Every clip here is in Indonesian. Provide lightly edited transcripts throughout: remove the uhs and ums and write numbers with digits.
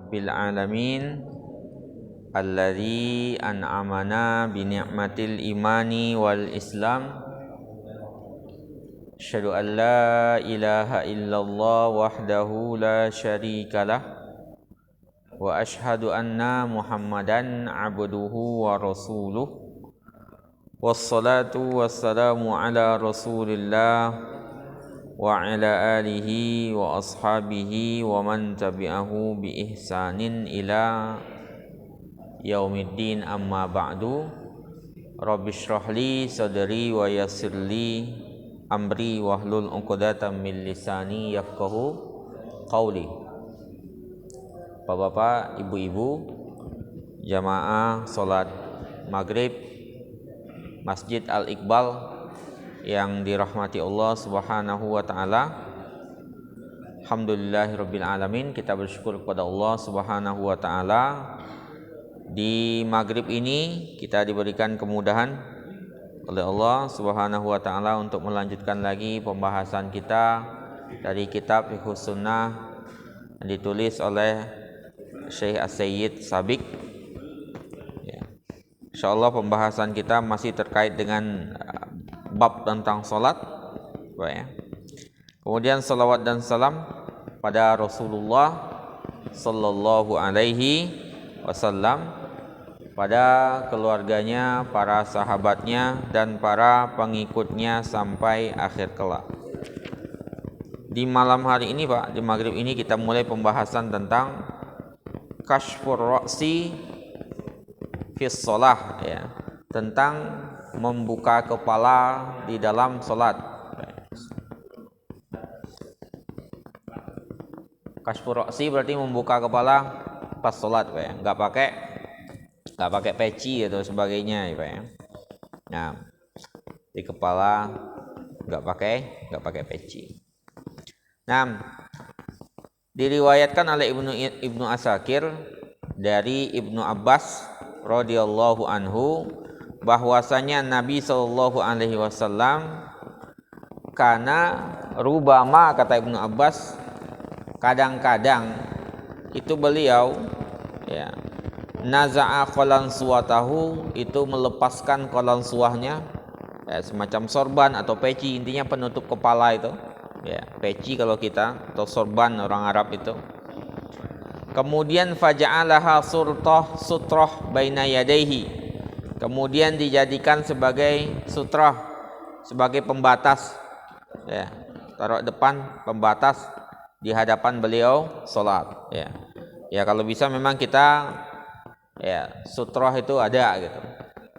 rabbil alamin alladzi an'amana bi ni'matil imani wal islam. Asyhadu an la ilaha illallah wahdahu la syarikalah wa asyhadu anna Muhammadan abduhu wa rasuluh. Wassalatu wassalamu ala Rasulillah wa ala alihi wa ashabihi wa man tabi'ahu bi ihsanin ila yaumiddin, amma ba'du. Rabbi shrah li sadri wa yassir li amri wahlul 'uqdatam min lisani yafqahu qauli. Bapak-bapak, ibu-ibu, jamaah salat maghrib Masjid Al-Iqbal yang dirahmati Allah Subhanahu wa taala. Alhamdulillahirabbil alamin, kita bersyukur kepada Allah Subhanahu wa taala. Di maghrib ini kita diberikan kemudahan oleh Allah Subhanahu wa taala untuk melanjutkan lagi pembahasan kita dari kitab Fiqhus Sunnah yang ditulis oleh Syekh As-Sayyid Sabiq. Insyaallah pembahasan kita masih terkait dengan bab tentang salat, ya. Kemudian salawat dan salam pada Rasulullah sallallahu alaihi wasallam, pada keluarganya, para sahabatnya dan para pengikutnya sampai akhir kelak. Di malam hari ini, Pak, di maghrib ini kita mulai pembahasan tentang kashfur ra'si fis shalah, ya, tentang membuka kepala di dalam salat. Kashfur ra'si berarti membuka kepala pas salat, ya. Enggak pakai peci atau sebagainya, ya. Nah, di kepala enggak pakai peci. Nah, diriwayatkan oleh Ibnu Asakir dari Ibnu Abbas radhiyallahu anhu bahwasanya Nabi sallallahu alaihi wasallam karena rubama, kata Ibnu Abbas, kadang-kadang itu beliau, ya, naza'a qalansuwatahu, itu melepaskan qalansuwahnya, ya, semacam sorban atau peci, intinya penutup kepala itu, ya, peci kalau kita, atau sorban orang Arab itu. Kemudian faja'alaha sutrah baina yadayhi, kemudian dijadikan sebagai sutrah, sebagai pembatas, ya, taruh depan pembatas di hadapan beliau salat, ya. Ya, kalau bisa memang kita, ya, sutrah itu ada gitu.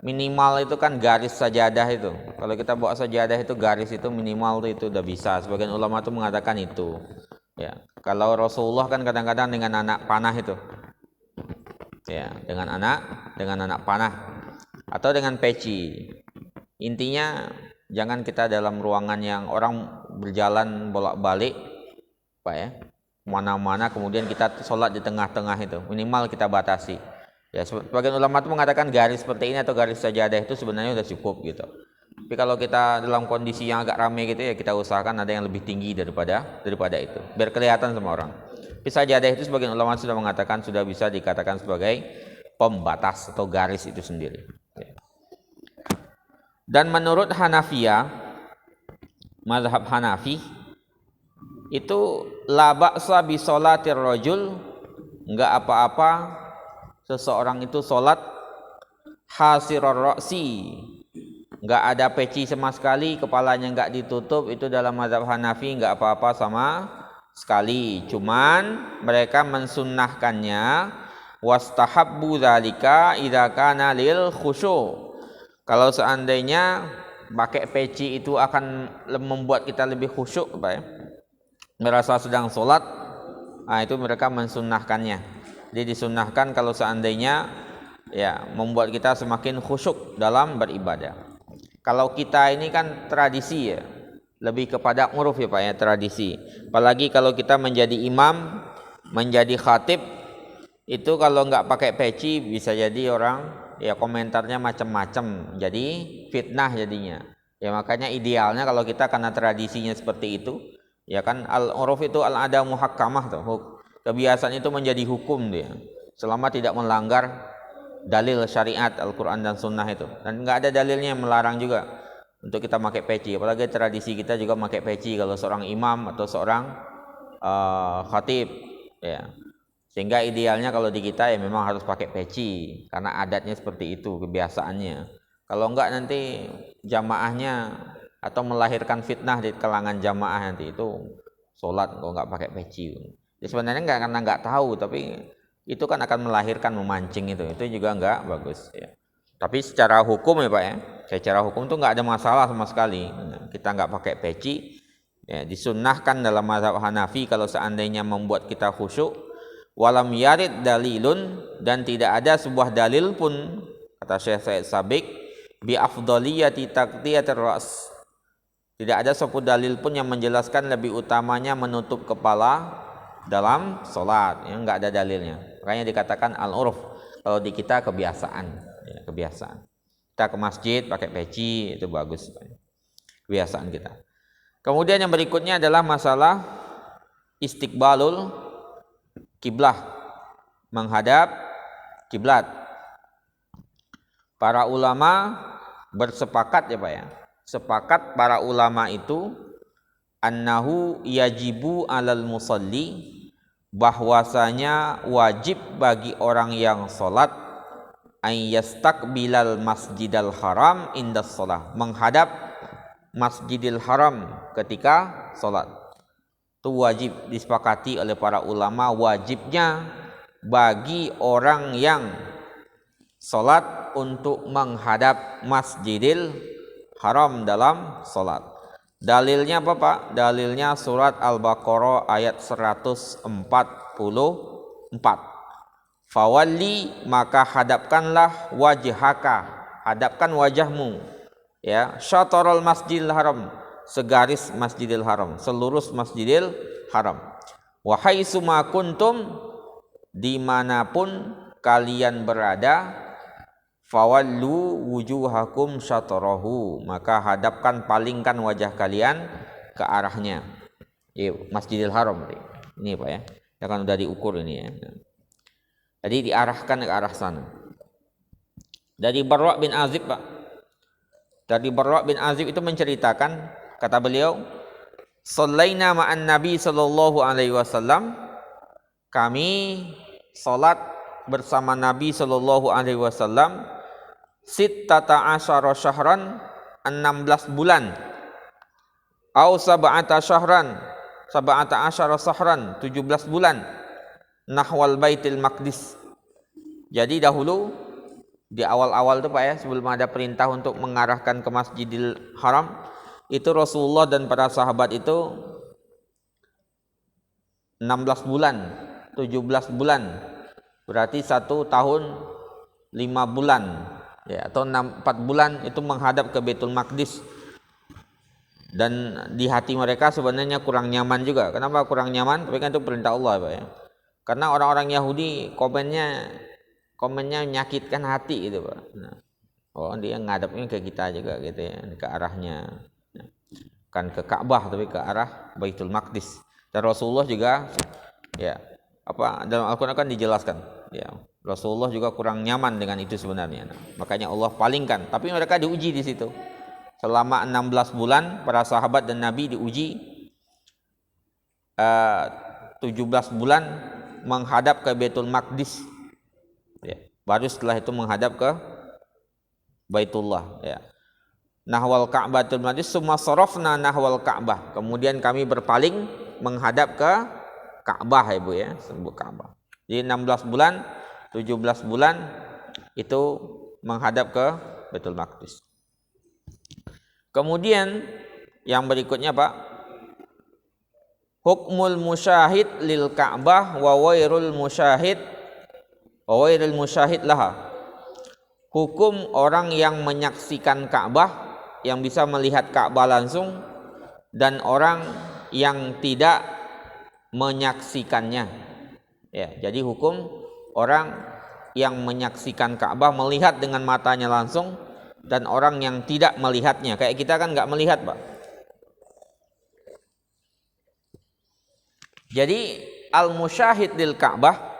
Minimal itu kan garis sajadah itu. Kalau kita bawa sajadah itu garis itu minimal itu udah bisa. Sebagian ulama itu mengatakan itu. Ya, kalau Rasulullah kan kadang-kadang dengan anak panah itu, ya, dengan anak panah atau dengan peci. Intinya jangan kita dalam ruangan yang orang berjalan bolak-balik, Pak, ya, mana-mana, kemudian kita sholat di tengah-tengah itu. Minimal kita batasi. Ya, sebagian ulama itu mengatakan garis seperti ini atau garis sajadah itu sebenarnya sudah cukup gitu. Tapi kalau kita dalam kondisi yang agak ramai gitu, ya, kita usahakan ada yang lebih tinggi daripada itu, biar kelihatan sama orang. Tapi sajadah itu sebagian ulama sudah mengatakan sudah bisa dikatakan sebagai pembatas atau garis itu sendiri. Dan menurut Hanafiyah, mazhab Hanafi, itu la ba'sa bi sholatir rajul, enggak apa-apa seseorang itu salat hasirar ra'si, enggak ada peci sama sekali, kepalanya enggak ditutup, itu dalam mazhab Hanafi enggak apa-apa sama sekali. Cuman mereka mensunnahkannya, wastahabbu dzalika idza kana lil khusyu'. Kalau seandainya pakai peci itu akan membuat kita lebih khusyuk, Pak, ya, merasa sedang salat, nah itu mereka mensunnahkannya. Jadi disunnahkan kalau seandainya, ya, membuat kita semakin khusyuk dalam beribadah. Kalau kita ini kan tradisi, ya, lebih kepada uruf, ya, Pak, ya, tradisi. Apalagi kalau kita menjadi imam, menjadi khatib, itu kalau nggak pakai peci bisa jadi orang, ya, komentarnya macam-macam, jadi fitnah jadinya. Ya, makanya idealnya kalau kita karena tradisinya seperti itu, ya kan, al-uruf itu al-ada muhakkamah tuh. kebiasaan itu menjadi hukum dia, selama tidak melanggar dalil syariat Al-Quran dan Sunnah itu. Dan nggak ada dalilnya yang melarang juga untuk kita pakai peci. Apalagi tradisi kita juga pakai peci kalau seorang imam atau seorang khatib, ya. Sehingga idealnya kalau di kita ya memang harus pakai peci karena adatnya seperti itu, kebiasaannya. Kalau enggak nanti jamaahnya atau melahirkan fitnah di kalangan jamaah nanti itu sholat kalau enggak pakai peci. Jadi sebenarnya enggak karena enggak tahu, tapi itu kan akan melahirkan, memancing itu juga enggak bagus ya. Tapi secara hukum ya Pak ya, secara hukum itu enggak ada masalah sama sekali. Kita enggak pakai peci, ya, disunnahkan dalam mazhab Hanafi kalau seandainya membuat kita khusyuk. Walam yarid dalilun, dan tidak ada sebuah dalil pun, kata Syekh Said Sabiq, bi afdaliyati taqtiyatir ras. Tidak ada suatu dalil pun yang menjelaskan lebih utamanya menutup kepala dalam salat. Ya, enggak ada dalilnya. Makanya dikatakan al-urf. Kalau di kita kebiasaan, ya, kebiasaan. Kita ke masjid pakai peci itu bagus. Kebiasaan kita. Kemudian yang berikutnya adalah masalah istiqbalul kiblah, menghadap kiblat. Para ulama bersepakat ya Pak ya. Sepakat para ulama itu annahu yajibu alal musalli, bahwasanya wajib bagi orang yang salat ay yastaqbilal masjidal haram indas shalah, menghadap Masjidil Haram ketika salat. Itu wajib, disepakati oleh para ulama, wajibnya bagi orang yang sholat untuk menghadap Masjidil Haram dalam sholat. Dalilnya apa Pak? Dalilnya surat Al-Baqarah ayat 144. Fawalli, maka hadapkanlah wajhaka, hadapkan wajahmu, ya, syatrul Masjidil Haram, segaris Masjidil Haram, selurus Masjidil Haram. Wa haitsuma kuntum, dimanapun kalian berada, fawallu wujuhakum syatrahu, maka hadapkan, palingkan wajah kalian ke arahnya. Masjidil Haram ini Pak ya. Ya kan udah diukur ini ya. Jadi diarahkan ke arah sana. Dari Barra bin Azib Pak. Dari Barra bin Azib itu menceritakan, kata beliau, "Shallaina ma'an Nabi sallallahu alaihi wasallam." Kami salat bersama Nabi sallallahu alaihi wasallam sittata asyara syahran, 16 bulan. Au sab'ata syahran, sab'ata asyara syahran, 17 bulan. Nahwal Baitul Maqdis. Jadi dahulu di awal-awal itu Pak ya, sebelum ada perintah untuk mengarahkan ke Masjidil Haram, itu Rasulullah dan para sahabat itu 16 bulan, 17 bulan, berarti 1 tahun 5 bulan ya, atau 4 bulan itu menghadap ke Baitul Maqdis. Dan di hati mereka sebenarnya kurang nyaman juga. Kenapa kurang nyaman? Tapi kan itu perintah Allah Pak ya. Karena orang-orang Yahudi komennya menyakitkan hati gitu Pak. Nah, oh dia ngadapnya ke kita juga gitu ya, ke arahnya. Kan ke Ka'bah tapi ke arah Baitul Maqdis. Dan Rasulullah juga ya, apa dalam Al-Qur'an kan dijelaskan ya, Rasulullah juga kurang nyaman dengan itu sebenarnya. Nah, makanya Allah palingkan, tapi mereka diuji di situ. Selama 16 bulan para sahabat dan Nabi diuji, 17 bulan menghadap ke Baitul Maqdis ya. Baru setelah itu menghadap ke Baitullah ya. Nahwal Ka'batul Maqdis summa sarafna nahwal Ka'bah. Kemudian kami berpaling menghadap ke Ka'bah ya Bu ya, sebut Ka'bah. Jadi 16 bulan, 17 bulan itu menghadap ke Baitul Maqdis. Kemudian yang berikutnya Pak, hukmul musyahid lil Ka'bah wa wairul musyahid laha. Hukum orang yang menyaksikan Ka'bah, yang bisa melihat Ka'bah langsung, dan orang yang tidak menyaksikannya. Ya, jadi hukum orang yang menyaksikan Ka'bah, melihat dengan matanya langsung, dan orang yang tidak melihatnya. Kayak kita kan nggak melihat Pak. Jadi al-musyahid lil Ka'bah,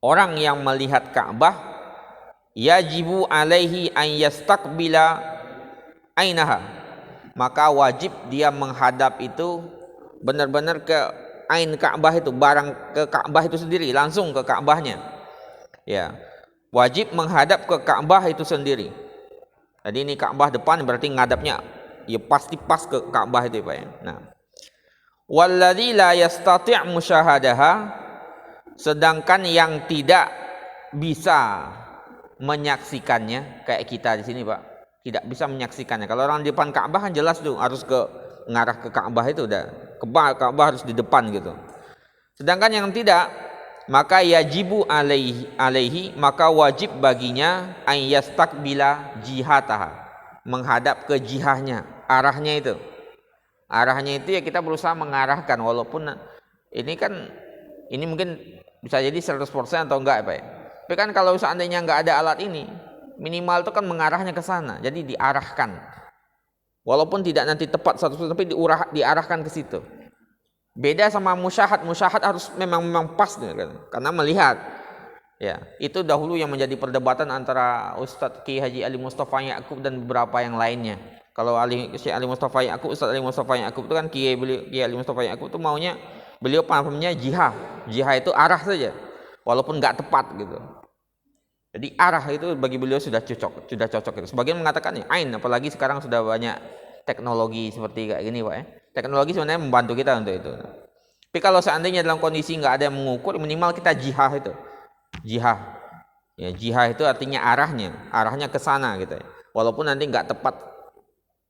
orang yang melihat Ka'bah, yajibu alaihi an yastaqbila ainaha, maka wajib dia menghadap itu benar-benar ke ain Ka'bah itu, barang ke Ka'bah itu sendiri, langsung ke Ka'bahnya. Ya, wajib menghadap ke Ka'bah itu sendiri. Jadi ini Ka'bah depan berarti ngadapnya ya pasti pas ke Ka'bah itu Pak ya. Nah, walladzi la yastati' musyahadaha, sedangkan yang tidak bisa menyaksikannya kayak kita di sini Pak, tidak bisa menyaksikannya. Kalau orang di depan Ka'bah kan jelas tuh harus ke ngarah ke Ka'bah itu udah Ka'bah harus di depan gitu. Sedangkan yang tidak, maka yajibu alaihi, maka wajib baginya an yastaqbila jihataha, menghadap ke jihahnya, arahnya itu. Arahnya itu ya kita berusaha mengarahkan, walaupun ini kan ini mungkin bisa jadi 100% atau enggak Pak ya. Tapi kan kalau seandainya enggak ada alat ini, minimal itu kan mengarahnya ke sana. Jadi diarahkan. Walaupun tidak nanti tepat 100%, tapi diarahkan ke situ. Beda sama musyahad. Musyahad harus memang pas kan? Karena melihat. Ya, itu dahulu yang menjadi perdebatan antara Ustadz Ki Haji Ali Mustafa Ya'qub dan beberapa yang lainnya. Kalau Syekh Ali Mustafa Ya'qub, Ustadz Ali Mustafa Ya'qub itu kan Ki Ali Mustafa Ya'qub itu maunya, beliau pahamnya jihah. Jihah itu arah saja. Walaupun enggak tepat gitu. Jadi arah itu bagi beliau sudah cocok itu. Sebagian mengatakan ya ain, apalagi sekarang sudah banyak teknologi seperti kayak gini Pak ya. Teknologi sebenarnya membantu kita untuk itu. Tapi kalau seandainya dalam kondisi nggak ada yang mengukur, minimal kita jihah itu. Jihah. Ya, jihah itu artinya arahnya ke sana gitu ya. Walaupun nanti nggak tepat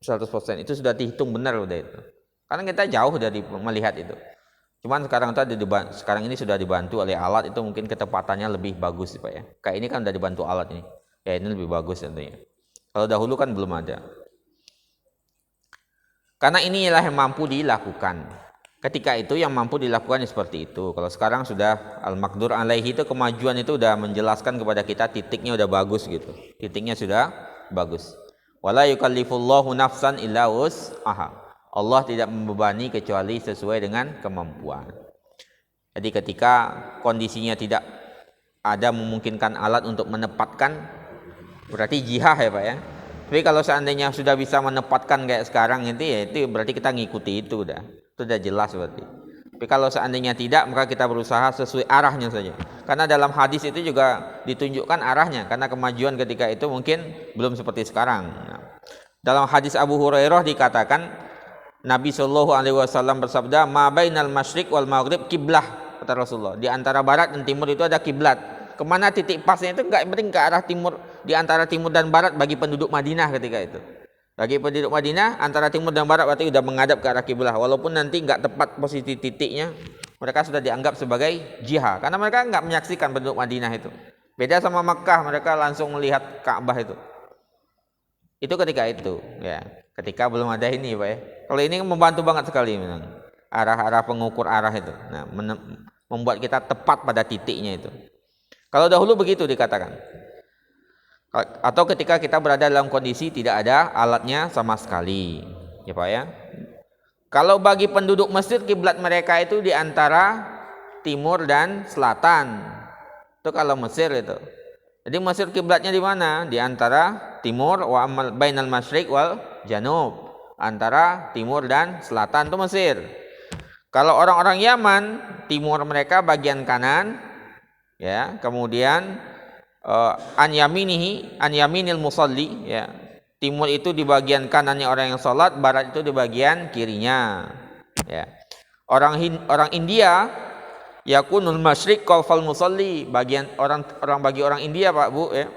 100%, itu sudah dihitung benar udah itu. Karena kita jauh dari melihat itu. Cuman sekarang ini sudah dibantu oleh alat, itu mungkin ketepatannya lebih bagus Pak ya. Kayak ini kan udah dibantu alat ini. Ya ini lebih bagus tentunya. Kalau dahulu kan belum ada. Karena inilah yang mampu dilakukan. Ketika itu yang mampu dilakukan seperti itu. Kalau sekarang sudah al-maqdur alaihi itu kemajuan itu udah menjelaskan kepada kita titiknya udah bagus gitu. Titiknya sudah bagus. Wala yukallifullahu nafsan illa wus'aha. Allah tidak membebani kecuali sesuai dengan kemampuan. Jadi ketika kondisinya tidak ada memungkinkan alat untuk menempatkan, berarti jihah ya Pak ya. Tapi kalau seandainya sudah bisa menempatkan kayak sekarang itu ya itu berarti kita ngikuti itu udah. Itu udah jelas berarti. Tapi kalau seandainya tidak, maka kita berusaha sesuai arahnya saja. Karena dalam hadis itu juga ditunjukkan arahnya, karena kemajuan ketika itu mungkin belum seperti sekarang. Nah, dalam hadis Abu Hurairah dikatakan Nabi Shallallahu Alaihi Wasallam bersabda, "Ma bainal masyriq wal maghrib kiblah," kata Rasulullah. Di antara barat dan timur itu ada kiblat. Kemana titik pasnya itu enggak penting ke arah timur, di antara timur dan barat bagi penduduk Madinah ketika itu. Bagi penduduk Madinah antara timur dan barat berarti sudah menghadap ke arah kiblah. Walaupun nanti enggak tepat posisi titiknya, mereka sudah dianggap sebagai jihad karena mereka enggak menyaksikan penduduk Madinah itu. Beda sama Makkah, mereka langsung melihat Ka'bah itu. Itu ketika itu, ya. Ketika belum ada ini Pak ya. Kalau ini membantu banget sekali memang. Arah-arah pengukur arah itu. Nah, membuat kita tepat pada titiknya itu. Kalau dahulu begitu dikatakan. Atau ketika kita berada dalam kondisi tidak ada alatnya sama sekali. Ya Pak ya. Kalau bagi penduduk Mesir kiblat mereka itu di antara timur dan selatan. Itu kalau Mesir itu. Jadi Mesir kiblatnya di mana? Di antara timur wa bainal masyriq wal janub, antara timur dan selatan itu Mesir. Kalau orang-orang Yaman, timur mereka bagian kanan, ya. Kemudian an yaminil musalli, ya. Timur itu di bagian kanannya orang yang sholat, barat itu di bagian kirinya, ya. Orang India yakunul masyriq qalfal musalli, bagi orang India Pak Bu ya.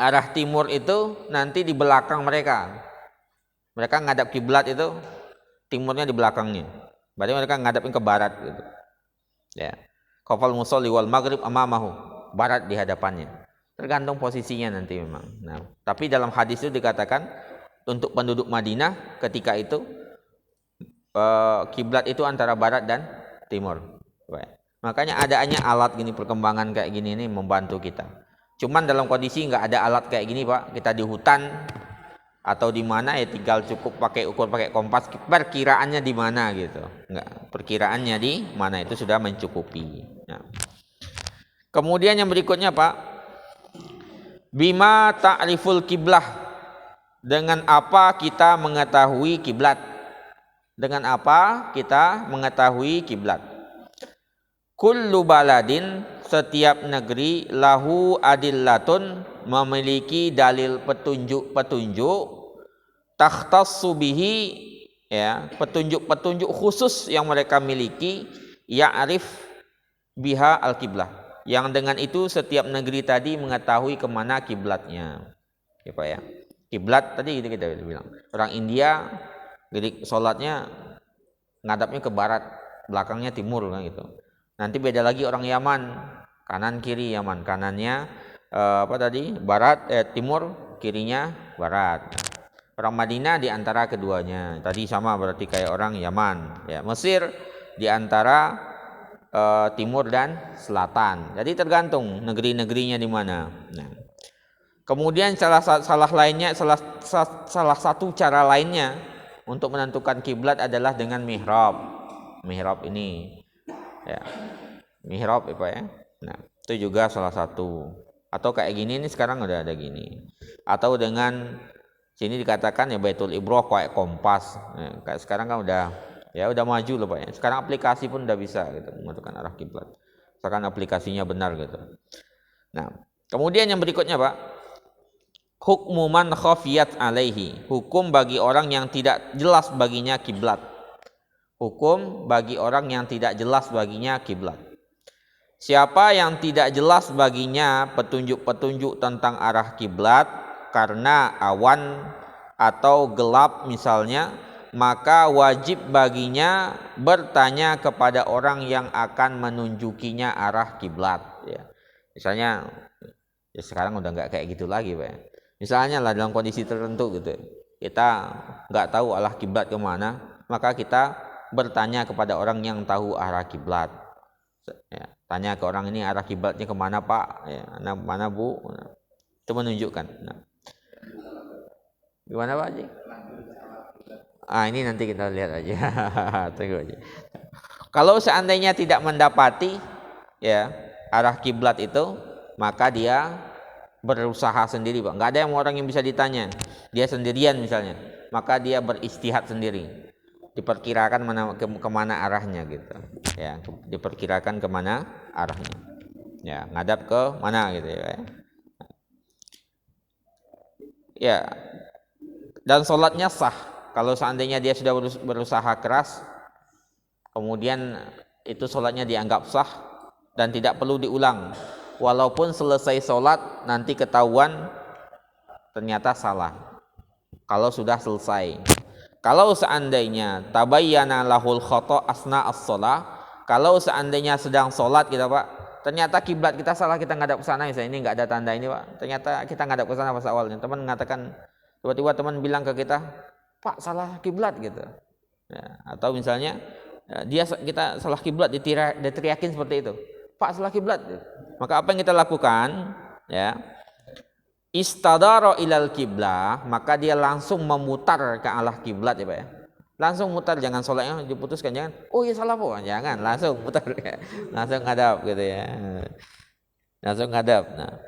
Arah timur itu nanti di belakang mereka. Mereka ngadap kiblat itu timurnya di belakangnya. Berarti mereka ngadapin ke barat gitu. Ya. Qalfal musalli wal maghrib amamahu, barat di hadapannya. Tergantung posisinya nanti memang. Nah, tapi dalam hadis itu dikatakan untuk penduduk Madinah ketika itu kiblat itu antara barat dan timur. Makanya adanya alat gini, perkembangan kayak gini ini membantu kita. Cuman dalam kondisi nggak ada alat kayak gini Pak, kita di hutan, atau di mana ya tinggal cukup pakai kompas perkiraannya di mana gitu. Enggak, perkiraannya di mana itu sudah mencukupi. Nah. Kemudian yang berikutnya Pak, bima ta'riful kiblah, dengan apa kita mengetahui kiblat? Dengan apa kita mengetahui kiblat? Kullu baladin, setiap negeri, lahu adillatun, memiliki dalil petunjuk takhtassu bihi, ya, petunjuk khusus yang mereka miliki, ya'rif biha al-kiblah, yang dengan itu setiap negeri tadi mengetahui kemana kiblatnya. Ya Pak ya. Kiblat tadi kita bilang orang India jadi sholatnya ngadapnya ke barat, belakangnya timur kan gitu. Nanti beda lagi orang Yaman, kanan kiri Yaman, kanannya barat, timur, kirinya barat. Orang Madinah di antara keduanya. Tadi sama berarti kayak orang Yaman, ya. Mesir di antara timur dan selatan. Jadi tergantung negeri-negerinya di mana. Nah. Kemudian salah satu cara lainnya untuk menentukan kiblat adalah dengan mihrab. Mihrab ini, ya. Mihrab apa ya? Nah, itu juga salah satu. Atau kayak gini nih sekarang udah ada gini. Atau dengan sini dikatakan ya Baitul Ibrah kayak kompas. Nah, kayak sekarang kan udah maju loh Pak ya. Sekarang aplikasi pun udah bisa gitu menentukan arah kiblat. Sekarang aplikasinya benar gitu. Nah, kemudian yang berikutnya Pak, hukmu man khafiyat alaihi, hukum bagi orang yang tidak jelas baginya kiblat. Hukum bagi orang yang tidak jelas baginya kiblat. Siapa yang tidak jelas baginya petunjuk-petunjuk tentang arah kiblat karena awan atau gelap misalnya, maka wajib baginya bertanya kepada orang yang akan menunjukinya arah kiblat, ya. Misalnya ya sekarang udah nggak kayak gitu lagi Pak. Misalnya lah dalam kondisi tertentu gitu, kita nggak tahu arah kiblat kemana, maka kita bertanya kepada orang yang tahu arah kiblat. Ya, tanya ke orang ini arah kiblatnya kemana Pak? Ya, mana Bu? Nah, itu menunjukkan. Nah. Gimana Pak Haji? Ini nanti kita lihat aja. Tunggu aja. Kalau seandainya tidak mendapati ya arah kiblat itu, maka dia berusaha sendiri Pak. Nggak ada orang yang bisa ditanya. Dia sendirian misalnya, maka dia beristihad sendiri. Diperkirakan kemana arahnya gitu. Ya, diperkirakan kemana arahnya. Ya, ngadap ke mana gitu ya. Ya. Dan sholatnya sah. Kalau seandainya dia sudah berusaha keras, kemudian itu sholatnya dianggap sah dan tidak perlu diulang. Walaupun selesai sholat nanti ketahuan ternyata salah. Kalau sudah selesai. Kalau seandainya tabayyana lahul khata asna as-shalah, kalau seandainya sedang sholat kita Pak, ternyata kiblat kita salah, kita ngadap ke sana misalnya, ini enggak ada tanda ini Pak. Ternyata kita ngadap ke sana pas awalnya. Teman mengatakan, tiba-tiba teman bilang ke kita, "Pak, salah kiblat" gitu. Ya, atau misalnya kita salah kiblat diteriakin seperti itu. "Pak, salah kiblat." Maka apa yang kita lakukan? Ya. Istadara ilal kiblah, maka dia langsung memutar ke arah kiblat ya Pak ya. Langsung mutar, jangan sholatnya diputuskan, jangan. Oh iya salah Pak, jangan, langsung mutar, langsung ngadap gitu ya. Langsung ngadap. Nah,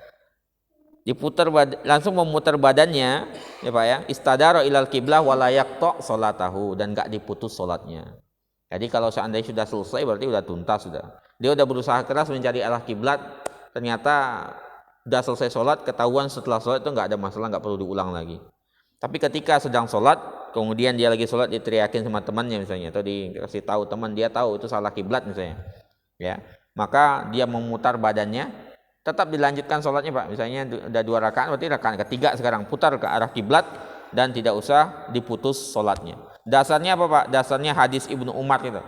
diputar langsung memutar badannya ya Pak ya. Istadara ilal kiblah wala yaqta sholatahu, dan enggak diputus sholatnya. Jadi kalau seandainya sudah selesai berarti sudah tuntas sudah. Dia sudah berusaha keras mencari arah kiblat, ternyata sudah selesai sholat, ketahuan setelah sholat itu nggak ada masalah, nggak perlu diulang lagi. Tapi ketika sedang sholat, kemudian dia lagi sholat diteriakin sama temannya misalnya, atau dikasih tahu teman, dia tahu itu salah kiblat misalnya, ya, maka dia memutar badannya, tetap dilanjutkan sholatnya Pak. Misalnya udah 2 rakaat, berarti rakaat ketiga sekarang putar ke arah kiblat dan tidak usah diputus sholatnya. Dasarnya apa Pak? Dasarnya hadis Ibnu Umar itu.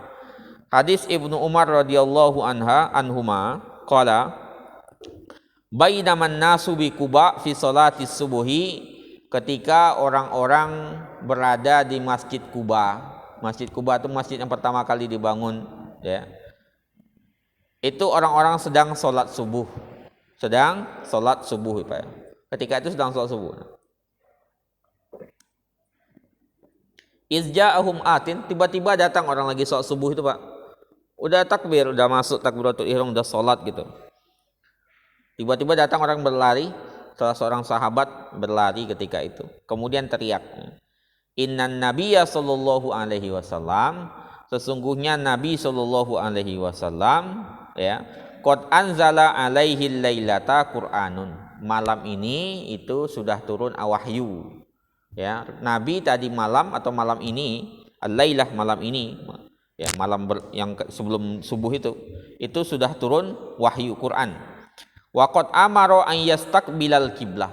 Hadis Ibnu Umar radhiyallahu anhuma qala bainaman nasu bi Quba fi sholati subuhi, ketika orang-orang berada di Masjid Quba. Masjid Quba itu masjid yang pertama kali dibangun ya. Itu orang-orang sedang sholat subuh. Sedang sholat subuh Pak. Ketika itu sedang sholat subuh. Izja'ahum atin, tiba-tiba datang orang lagi sholat subuh itu Pak. Udah takbir, udah masuk takbiratul ihram, udah sholat gitu. Tiba-tiba datang orang berlari, salah seorang sahabat berlari ketika itu. Kemudian teriak, Innan Nabiyya sallallahu alaihi wasallam, sesungguhnya Nabi sallallahu alaihi wasallam ya, qad anzala alaihi lailata Qur'anun. Malam ini itu sudah turun wahyu. Ya, Nabi tadi malam atau malam ini, al-lailah malam ini, ya malam yang sebelum subuh itu sudah turun wahyu Quran. Wa qad amara an yastaqbilal qiblah.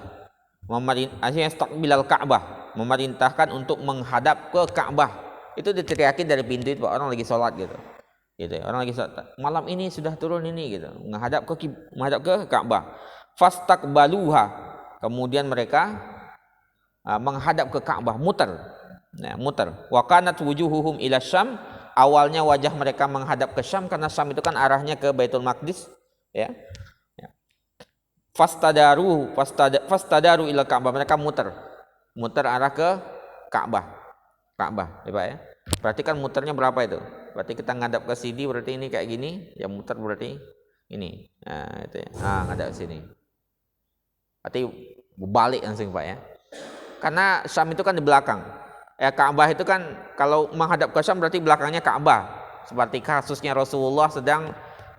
Yastaqbilal Ka'bah, memerintahkan untuk menghadap ke Ka'bah. Itu diteriakin dari pintu itu, orang lagi sholat gitu. Gitu, orang lagi sholat. Malam ini sudah turun ini gitu, menghadap ke Ka'bah. Fastaqbaluha. Kemudian mereka menghadap ke Ka'bah, muter. Nah, muter. Wa kanat wujuhuhum ila Syam, awalnya wajah mereka menghadap ke Syam karena Syam itu kan arahnya ke Baitul Maqdis, ya. Fastadaru ila Ka'bah, mereka muter arah ke Ka'bah, ya Pak ya. Berarti kan muternya berapa itu? Berarti kita ngadap ke sini, berarti ini kayak gini, ya muter berarti ini. Nah, itu ya. Nah, ngadap ke sini. Berarti balik langsung Pak ya. Karena Syam itu kan di belakang. Ka'bah itu kan kalau menghadap ke Syam berarti belakangnya Ka'bah. Seperti kasusnya Rasulullah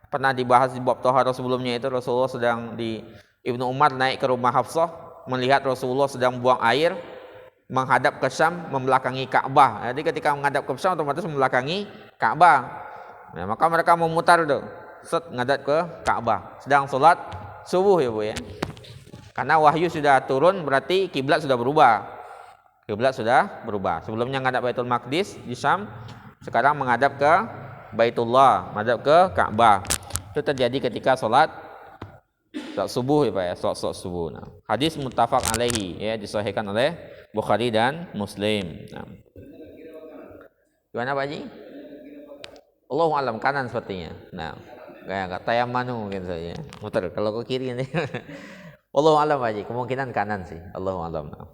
pernah dibahas di bab Thaharah sebelumnya itu, Rasulullah sedang di Ibnu Umar naik ke rumah Hafsah, melihat Rasulullah sedang buang air, menghadap ke Syam, membelakangi Ka'bah. Jadi ketika menghadap ke Syam otomatis membelakangi Ka'bah. Nah, maka mereka memutar tuh, ngadap ke Ka'bah. Sedang sholat subuh ya Bu ya. Karena wahyu sudah turun, berarti kiblat sudah berubah. Sebelumnya menghadap Baitul Maqdis di Syam, sekarang menghadap ke Baitullah, menghadap ke Ka'bah. Itu terjadi ketika sholat subuh ya Pak ya, sholat subuh. Nah, hadis muttafaq alaihi ya, disahihkan oleh Bukhari dan Muslim. Nah. Gimana Pak Haji? Allahu alam, kanan sepertinya. Nah, kayak tayamanu mungkin saja. Muter kalau ke kiri nanti. Allahu alam Pak Haji, kemungkinan kanan sih. Allahu alam. Nah.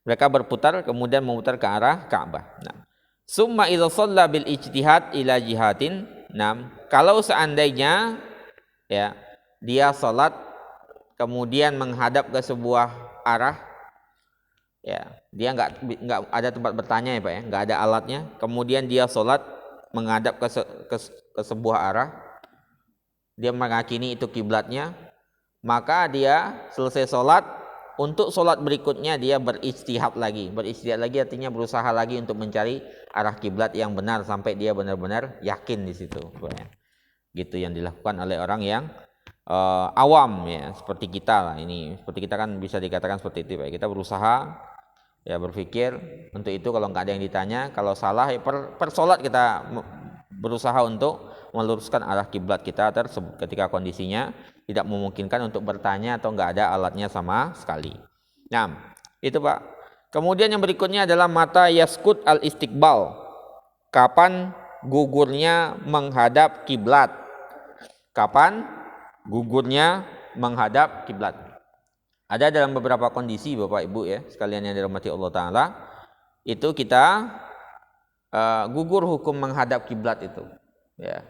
Mereka berputar kemudian memutar ke arah Ka'bah. Nah. Summa idza shalla bil ijtihad ila jihatin. Nah, kalau seandainya ya dia salat kemudian menghadap ke sebuah arah, ya dia nggak ada tempat bertanya ya Pak ya, nggak ada alatnya, kemudian dia salat menghadap ke sebuah arah, dia meyakini itu kiblatnya, maka dia selesai salat, untuk salat berikutnya dia berijtihad lagi artinya berusaha lagi untuk mencari arah kiblat yang benar sampai dia benar-benar yakin di situ. Gitu yang dilakukan oleh orang yang awam ya, seperti kita lah ini. Seperti kita kan bisa dikatakan seperti itu Pak. Kita berusaha ya berpikir untuk itu, kalau nggak ada yang ditanya, kalau salah ya per salat kita berusaha untuk meluruskan arah kiblat kita tersebut ketika kondisinya tidak memungkinkan untuk bertanya atau nggak ada alatnya sama sekali. Nah, itu Pak. Kemudian yang berikutnya adalah mata yaskut al istiqbal. Kapan gugurnya menghadap kiblat? Kapan gugurnya menghadap kiblat? Ada dalam beberapa kondisi Bapak Ibu ya, sekalian yang dirahmati Allah Taala, itu kita gugur hukum menghadap kiblat itu. Ya,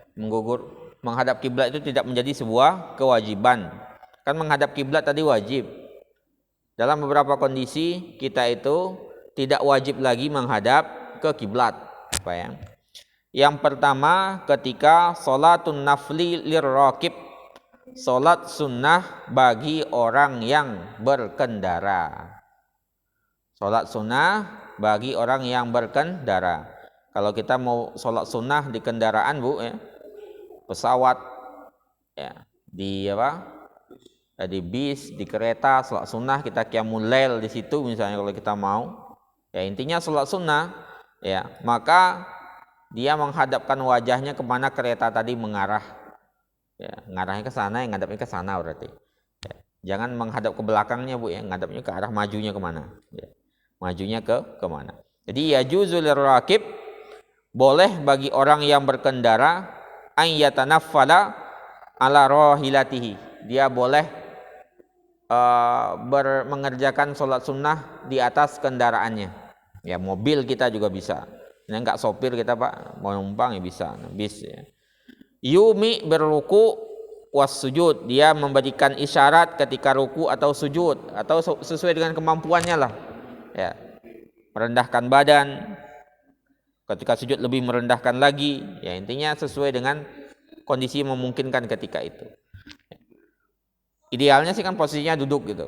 menghadap kiblat itu tidak menjadi sebuah kewajiban. Kan menghadap kiblat tadi wajib. Dalam beberapa kondisi kita itu tidak wajib lagi menghadap ke kiblat. Apa ya? Yang pertama ketika salatun nafli lirraqib, salat sunnah bagi orang yang berkendara. Salat sunnah bagi orang yang berkendara. Kalau kita mau sholat sunnah di kendaraan Bu ya, pesawat ya, di bis, di kereta, sholat sunnah kita qiyamul lail di situ misalnya kalau kita mau. Ya intinya sholat sunnah ya, maka dia menghadapkan wajahnya kemana kereta tadi mengarah. Ya, ngarahnya ke sana, yang ngadapnya ke sana berarti. Ya, jangan menghadap ke belakangnya Bu ya, ngadapnya ke arah majunya kemana. Ya, majunya ke kemana. Jadi yajuzul raqib, boleh bagi orang yang berkendara an yatanaffala ala rahilatihi. Dia boleh mengerjakan sholat sunnah di atas kendaraannya. Ya, mobil kita juga bisa. Yang enggak sopir kita Pak, mau numpang ya bisa, bis ya. Yumi berruku was sujud, dia memberikan isyarat ketika ruku atau sujud atau sesuai dengan kemampuannya lah. Ya. Merendahkan badan, ketika sujud lebih merendahkan lagi, ya intinya sesuai dengan kondisi memungkinkan ketika itu. Idealnya sih kan posisinya duduk gitu.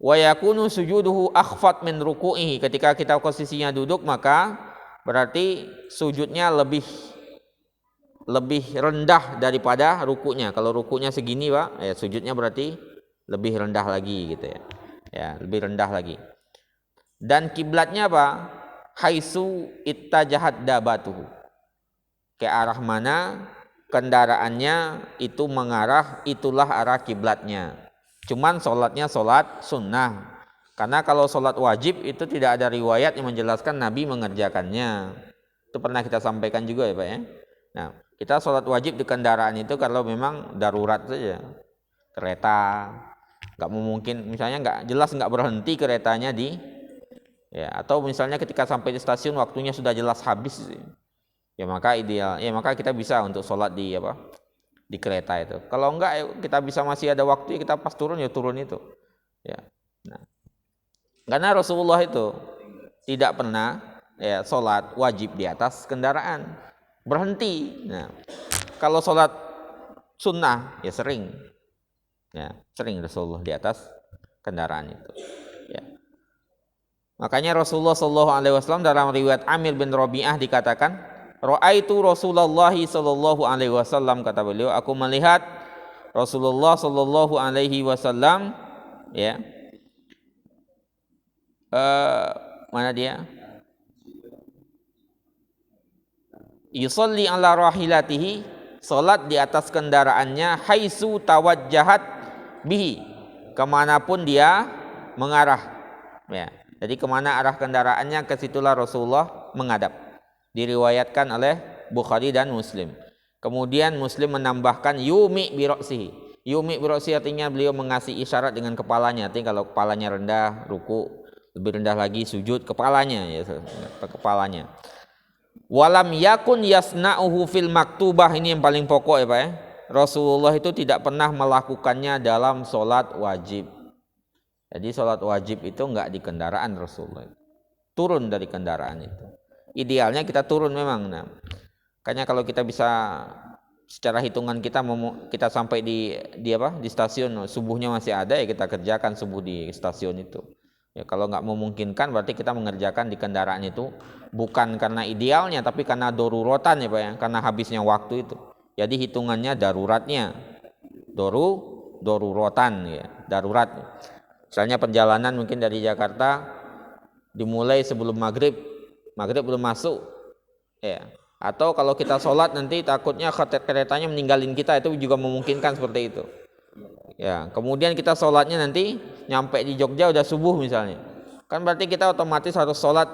Wa yakunu sujuduhu akhfat min ruku'ihi, ketika kita posisinya duduk maka berarti sujudnya lebih rendah daripada rukunya. Kalau rukunya segini Pak, ya sujudnya berarti lebih rendah lagi gitu ya. Ya, lebih rendah lagi. Dan kiblatnya apa? Haitsu ittajahat dabatuhu. Ke arah mana kendaraannya itu mengarah, itulah arah kiblatnya. Cuman sholatnya sholat sunnah. Karena kalau sholat wajib itu tidak ada riwayat yang menjelaskan Nabi mengerjakannya. Itu pernah kita sampaikan juga ya Pak ya. Nah, kita sholat wajib di kendaraan itu kalau memang darurat saja. Kereta, nggak mungkin, misalnya nggak berhenti keretanya ya, atau misalnya ketika sampai di stasiun waktunya sudah jelas habis, ya maka ideal, ya maka kita bisa untuk sholat di kereta itu. Kalau enggak kita bisa masih ada waktu, kita pas turun ya turun itu. Ya. Nah, karena Rasulullah itu tidak pernah ya sholat wajib di atas kendaraan, berhenti. Nah, kalau sholat sunnah ya sering Rasulullah di atas kendaraan itu. Ya. Makanya Rasulullah Shallallahu Alaihi Wasallam dalam riwayat Amir bin Rabi'ah dikatakan, Ra'aitu Rasulullah Shallallahu Alaihi Wasallam, kata beliau, aku melihat Rasulullah Shallallahu Alaihi Wasallam, ya, mana dia? Yusalli ala rahilatihi, salat di atas kendaraannya, haitsu tawajjahat bihi, kemanapun dia mengarah. Ya, jadi kemana arah kendaraannya, ke situlah Rasulullah menghadap. Diriwayatkan oleh Bukhari dan Muslim. Kemudian Muslim menambahkan yumi bi ra'sihi. Yumi bi ra'sihi artinya beliau mengasih isyarat dengan kepalanya. Artinya kalau kepalanya rendah, ruku, lebih rendah lagi sujud, kepalanya ya, kepalanya. Walam yakun yasna'uhu fil maktubah, ini yang paling pokok ya Pak ya. Rasulullah itu tidak pernah melakukannya dalam sholat wajib. Jadi sholat wajib itu enggak di kendaraan Rasulullah. Turun dari kendaraan itu. Idealnya kita turun memang. Nah, makanya kalau kita bisa secara hitungan kita sampai di stasiun subuhnya masih ada, ya kita kerjakan subuh di stasiun itu. Ya, kalau nggak memungkinkan berarti kita mengerjakan di kendaraan itu, bukan karena idealnya tapi karena darurotan ya Pak ya, karena habisnya waktu itu. Jadi hitungannya daruratnya, darurotan ya, darurat. Misalnya perjalanan mungkin dari Jakarta dimulai sebelum maghrib belum masuk, ya. Atau kalau kita sholat nanti takutnya keretanya meninggalin kita, itu juga memungkinkan seperti itu. Ya, kemudian kita sholatnya nanti nyampe di Jogja udah subuh misalnya, kan berarti kita otomatis harus sholat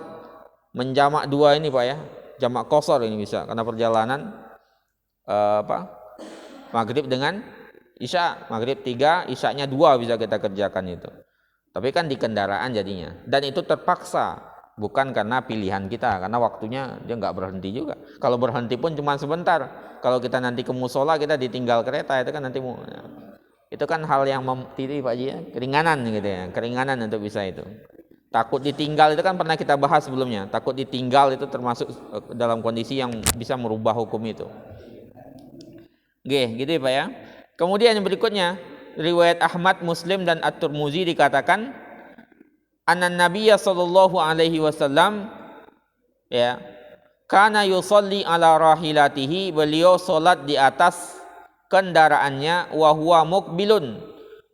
menjamak dua ini Pak ya, jamak qashar ini bisa, karena perjalanan maghrib dengan isya, maghrib 3, isyanya 2 bisa kita kerjakan itu. Tapi kan di kendaraan jadinya, dan itu terpaksa, bukan karena pilihan kita, karena waktunya dia nggak berhenti juga. Kalau berhenti pun cuma sebentar. Kalau kita nanti ke musola kita ditinggal kereta, itu kan nanti itu kan hal yang Pak Ji ya, keringanan gitu ya, keringanan untuk bisa itu. Takut ditinggal itu kan pernah kita bahas sebelumnya. Takut ditinggal itu termasuk dalam kondisi yang bisa merubah hukum itu. Oke, gitu ya Pak ya. Kemudian yang berikutnya, riwayat Ahmad, Muslim dan At-Tirmidzi dikatakan, Anan Nabiyya sallallahu alaihi wasallam ya, kana yusalli ala rahilatihi, beliau salat di atas kendaraannya, wa huwa muqbilun,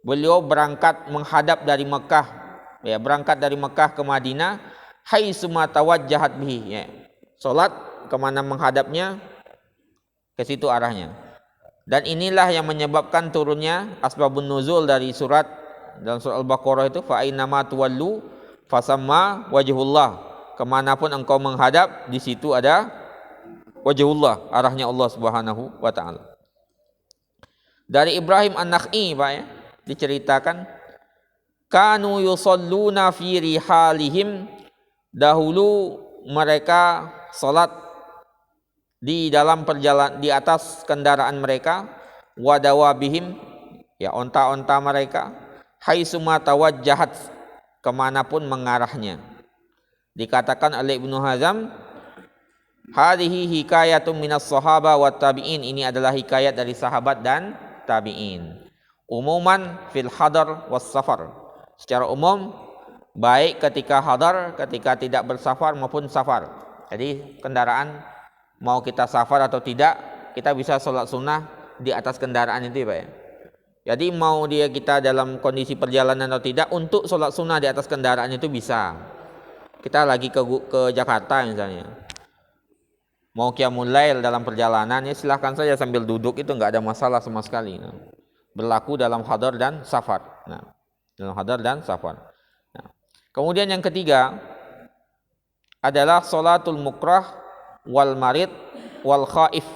beliau berangkat menghadap dari Mekah, ya, berangkat dari Mekah ke Madinah, haitsu ma tawajjahat bihi, ya. Salat kemana menghadapnya, ke situ arahnya. Dan inilah yang menyebabkan turunnya asbabun nuzul dari surat, dalam surah Al-Baqarah itu, fa ainama tuwallu fasamma wajhullah, kemanapun engkau menghadap di situ ada wajhullah, arahnya Allah Subhanahu wa taala. Dari Ibrahim An-Nakhai Pak ya, diceritakan, kanu yusalluna fi rihalihim, Dahulu mereka salat di dalam perjalanan di atas kendaraan mereka, wadawabihim, ya onta-onta mereka, haitsuma tawajjahat, kemanapun mengarahnya. Dikatakan oleh Ibnu Hazm, hadhihi hikayatun minas sahaba wat tabi'in, ini adalah hikayat dari sahabat dan tabi'in. Umuman fil hadar was safar, secara umum baik ketika hadar, ketika tidak bersafar maupun safar. Jadi kendaraan mau kita safar atau tidak, kita bisa sholat sunnah di atas kendaraan itu, Pak ya. Jadi mau dia kita dalam kondisi perjalanan atau tidak, untuk sholat sunnah di atas kendaraan itu bisa. Kita lagi ke Jakarta misalnya, mau qiyamul lail dalam perjalanan, ya silahkan saja sambil duduk, itu nggak ada masalah sama sekali. Berlaku dalam hadar dan safar. Nah, dalam hadar dan safar. Nah, kemudian yang ketiga adalah sholatul mukrah wal marid wal khaif.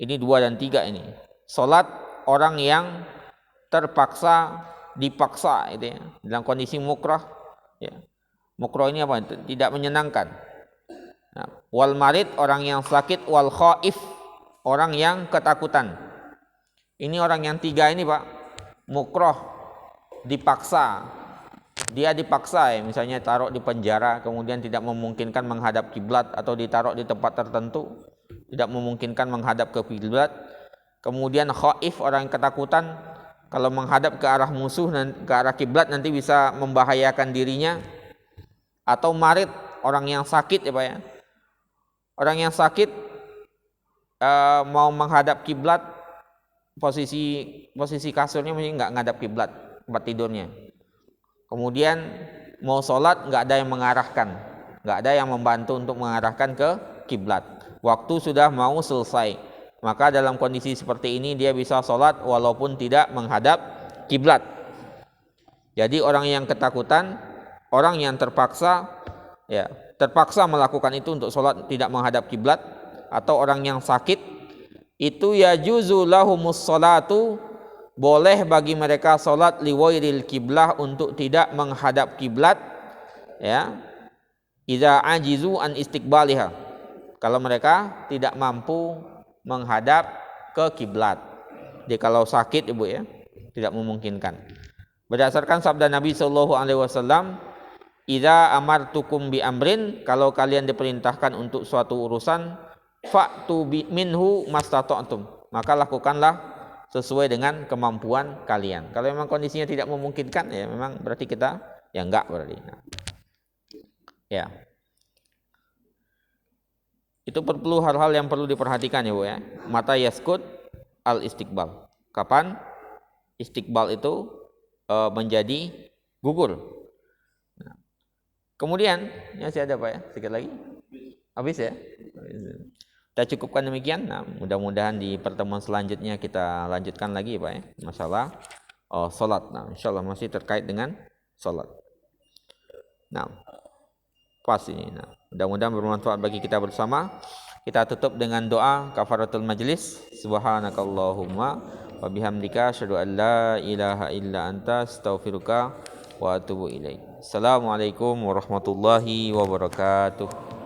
Ini 2 dan 3 ini. Salat orang yang terpaksa, dipaksa itu ya, dalam kondisi mukrah ya. Mukrah ini apa? Tidak menyenangkan. Nah, wal marid orang yang sakit, wal khaif orang yang ketakutan. Ini orang yang 3 ini, Pak. Mukrah, dipaksa. Dia dipaksa ya, misalnya taruh di penjara, kemudian tidak memungkinkan menghadap kiblat, atau ditaruh di tempat tertentu, tidak memungkinkan menghadap ke kiblat. Kemudian khaif orang yang ketakutan, kalau menghadap ke arah musuh dan ke arah kiblat nanti bisa membahayakan dirinya. Atau marid orang yang sakit ya, Pak ya. Orang yang sakit mau menghadap kiblat, posisi kasurnya mungkin nggak ngadap kiblat, tempat tidurnya. Kemudian mau sholat nggak ada yang mengarahkan, nggak ada yang membantu untuk mengarahkan ke kiblat. Waktu sudah mau selesai, maka dalam kondisi seperti ini dia bisa sholat walaupun tidak menghadap kiblat. Jadi orang yang ketakutan, orang yang terpaksa, ya terpaksa melakukan itu untuk sholat tidak menghadap kiblat, atau orang yang sakit, itu yajuzu lahumus sholatu, boleh bagi mereka sholat liwairil kiblah, untuk tidak menghadap kiblat, ya. Idza ajizu an istiqbaliha, kalau mereka tidak mampu menghadap ke kiblat. Jadi kalau sakit Ibu ya, tidak memungkinkan. Berdasarkan sabda Nabi sallallahu alaihi wasallam, idza amartukum bi amrin, kalau kalian diperintahkan untuk suatu urusan, fa'tu minhu mastata'tum, maka lakukanlah sesuai dengan kemampuan kalian. Kalau memang kondisinya tidak memungkinkan, ya memang berarti kita ya enggak berarti. Ya. Itu perlu hal-hal yang perlu diperhatikan ya Bu ya. Mata yaskut al istiqbal. Kapan istiqbal itu menjadi gugur. Nah. Kemudian, ya masih ada Pak ya, sedikit lagi. Habis ya? Kita cukupkan demikian. Nah, mudah-mudahan di pertemuan selanjutnya kita lanjutkan lagi Pak ya, masalah salat. Nah, insyaallah masih terkait dengan salat. Nah, pas ini. Nah, mudah-mudahan bermanfaat bagi kita bersama. Kita tutup dengan doa kafaratul majlis. Subhanakallahumma wa bihamdika asyhadu an la ilaha illa anta astaghfiruka wa atubu ilaik. Assalamualaikum warahmatullahi wabarakatuh.